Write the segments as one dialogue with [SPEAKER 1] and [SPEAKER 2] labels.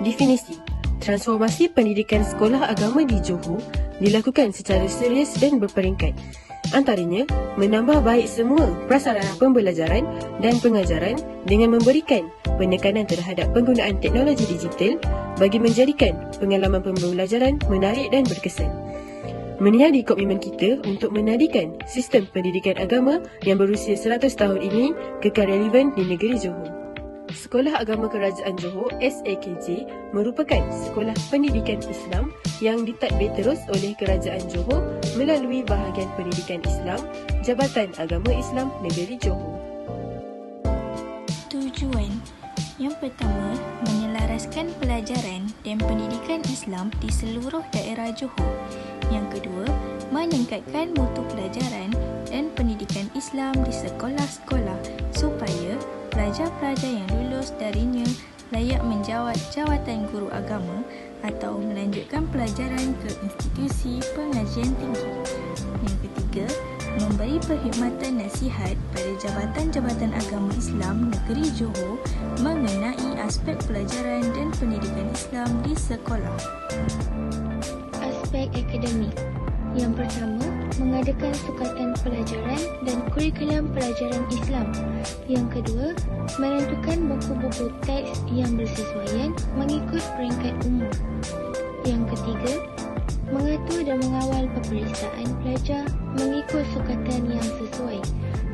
[SPEAKER 1] Definisi. Transformasi pendidikan sekolah agama di Johor dilakukan secara serius dan berperingkat. Antaranya, menambah baik semua prasarana pembelajaran dan pengajaran dengan memberikan penekanan terhadap penggunaan teknologi digital bagi menjadikan pengalaman pembelajaran menarik dan berkesan. Menjadi komitmen kita untuk menadikan sistem pendidikan agama yang berusia 100 tahun ini kekal relevan di negeri Johor. Sekolah Agama Kerajaan Johor SAKJ merupakan sekolah pendidikan Islam yang ditadbir terus oleh Kerajaan Johor melalui bahagian pendidikan Islam Jabatan Agama Islam Negeri Johor.
[SPEAKER 2] Tujuan yang pertama, menyelaraskan pelajaran dan pendidikan Islam di seluruh daerah Johor. Yang kedua, meningkatkan mutu pelajaran dan pendidikan Islam di sekolah-sekolah supaya pelajar-pelajar yang lulus darinya layak menjawat jawatan guru agama atau melanjutkan pelajaran ke institusi pengajian tinggi. Yang ketiga, memberi perkhidmatan nasihat pada jabatan-jabatan agama Islam negeri Johor mengenai aspek pelajaran dan pendidikan Islam di sekolah.
[SPEAKER 3] Aspek akademik. Yang pertama, mengadakan sukatan pelajaran dan kurikulum pelajaran Islam. Yang kedua, menentukan buku-buku teks yang bersesuaian mengikut peringkat umur. Yang ketiga, mengatur dan mengawal peperiksaan pelajar mengikut sukatan yang sesuai.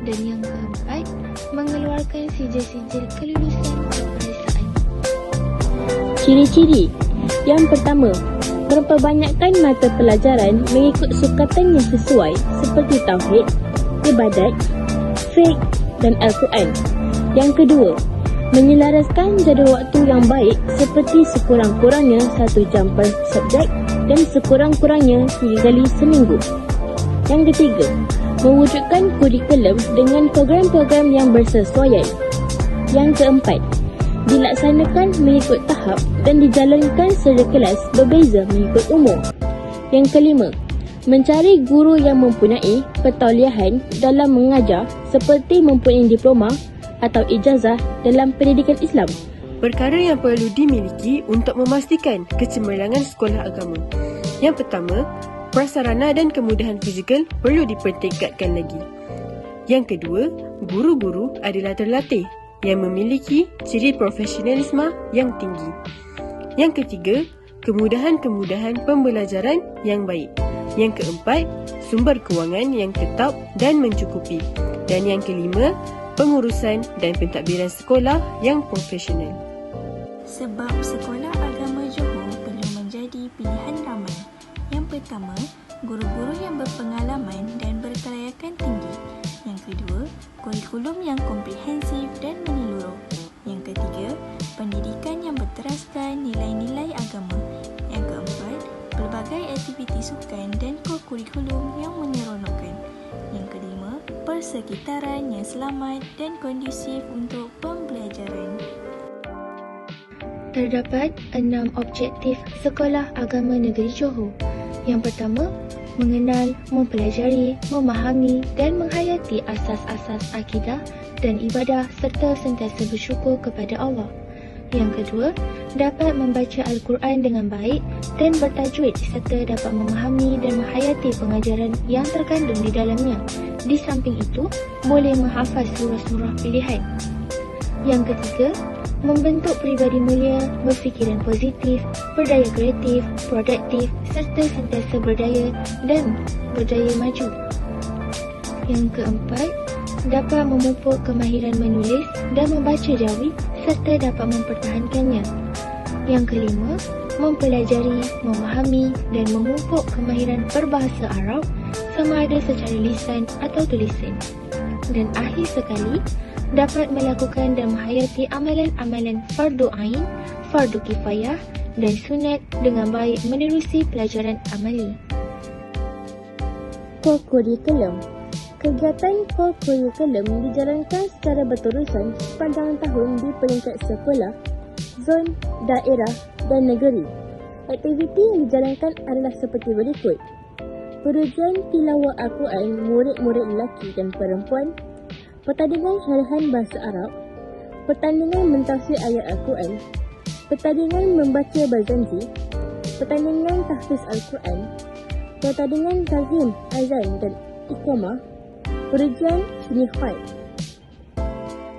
[SPEAKER 3] Dan yang keempat, mengeluarkan sijil-sijil kelulusan peperiksaan.
[SPEAKER 4] Ciri-ciri. Yang pertama, memperbanyakkan mata pelajaran mengikut sukatan yang sesuai seperti Tauhid, Ibadat, Fiqh dan Al-Quran. Yang kedua, menyelaraskan jadual waktu yang baik seperti sekurang-kurangnya 1 jam per subjek dan sekurang-kurangnya 3 kali seminggu. Yang ketiga, mewujudkan kurikulum dengan program-program yang bersesuaian. Yang keempat, dilaksanakan mengikut tahap dan dijalankan secara kelas berbeza mengikut umur. Yang kelima, mencari guru yang mempunyai pertauliahan dalam mengajar seperti mempunyai diploma atau ijazah dalam pendidikan Islam.
[SPEAKER 1] Perkara yang perlu dimiliki untuk memastikan kecemerlangan sekolah agama. Yang pertama, prasarana dan kemudahan fizikal perlu dipertingkatkan lagi. Yang kedua, guru-guru adalah terlatih yang memiliki ciri profesionalisme yang tinggi. Yang ketiga, kemudahan-kemudahan pembelajaran yang baik. Yang keempat, sumber kewangan yang tetap dan mencukupi. Dan yang kelima, pengurusan dan pentadbiran sekolah yang profesional.
[SPEAKER 2] Sebab sekolah agama Johor perlu menjadi pilihan ramai. Yang pertama, guru-guru yang berpengalaman dan berkelayakan tinggi. Yang kedua, kurikulum yang komprehensif dan menyeluruh. Yang ketiga, pendidikan yang berteraskan nilai-nilai agama. Yang keempat, pelbagai aktiviti sukan dan kurikulum yang menyeronokkan. Yang kelima, persekitaran yang selamat dan kondusif untuk pembelajaran.
[SPEAKER 3] Terdapat 6 objektif Sekolah Agama Negeri Johor. Yang pertama, mengenal, mempelajari, memahami dan menghayati asas-asas akidah dan ibadah serta sentiasa bersyukur kepada Allah. Yang kedua, dapat membaca Al-Quran dengan baik dan bertajwid serta dapat memahami dan menghayati pengajaran yang terkandung di dalamnya. Di samping itu, boleh menghafaz surah-surah pilihan. Yang ketiga, membentuk peribadi mulia, berfikiran positif, berdaya kreatif, produktif serta sentiasa berdaya dan berdaya maju. Yang keempat, dapat memupuk kemahiran menulis dan membaca jawid serta dapat mempertahankannya. Yang kelima, mempelajari, memahami dan memupuk kemahiran berbahasa Arab sama ada secara lisan atau tulisan. Dan akhir sekali, dapat melakukan dan menghayati amalan-amalan fardu ain, fardu kifayah dan sunat dengan baik menerusi pelajaran amali.
[SPEAKER 4] Kurikulum. Kegiatan kurikulum dijalankan secara berterusan sepanjang tahun di peringkat sekolah, zon, daerah dan negeri. Aktiviti yang dijalankan adalah seperti berikut. Perujuan tilawah Al-Quran murid-murid lelaki dan perempuan, pertandingan syarahan bahasa Arab, pertandingan mentafsir ayat Al-Quran, pertandingan membaca berjanji, pertandingan tahfiz Al-Quran, pertandingan tazim, azan dan iqamah, ujian seni khair.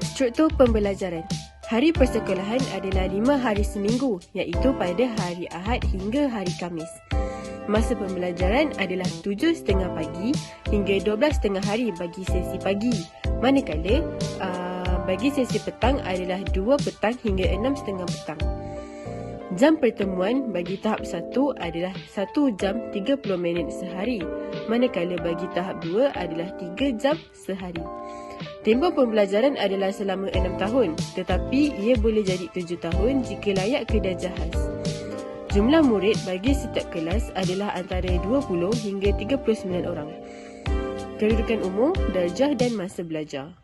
[SPEAKER 1] Struktur pembelajaran. Hari persekolahan adalah 5 hari seminggu, iaitu pada hari Ahad hingga hari Khamis. Masa pembelajaran adalah 7.30 pagi hingga 12.30 hari bagi sesi pagi. Manakala bagi sesi petang adalah 2 petang hingga 6.30 petang. Jam pertemuan bagi tahap 1 adalah 1 jam 30 minit sehari. Manakala bagi tahap 2 adalah 3 jam sehari. Tempoh pembelajaran adalah selama 6 tahun, tetapi ia boleh jadi 7 tahun jika layak ke darjah khas. Jumlah murid bagi setiap kelas adalah antara 20 hingga 39 orang. Kedudukan umur, darjah dan masa belajar.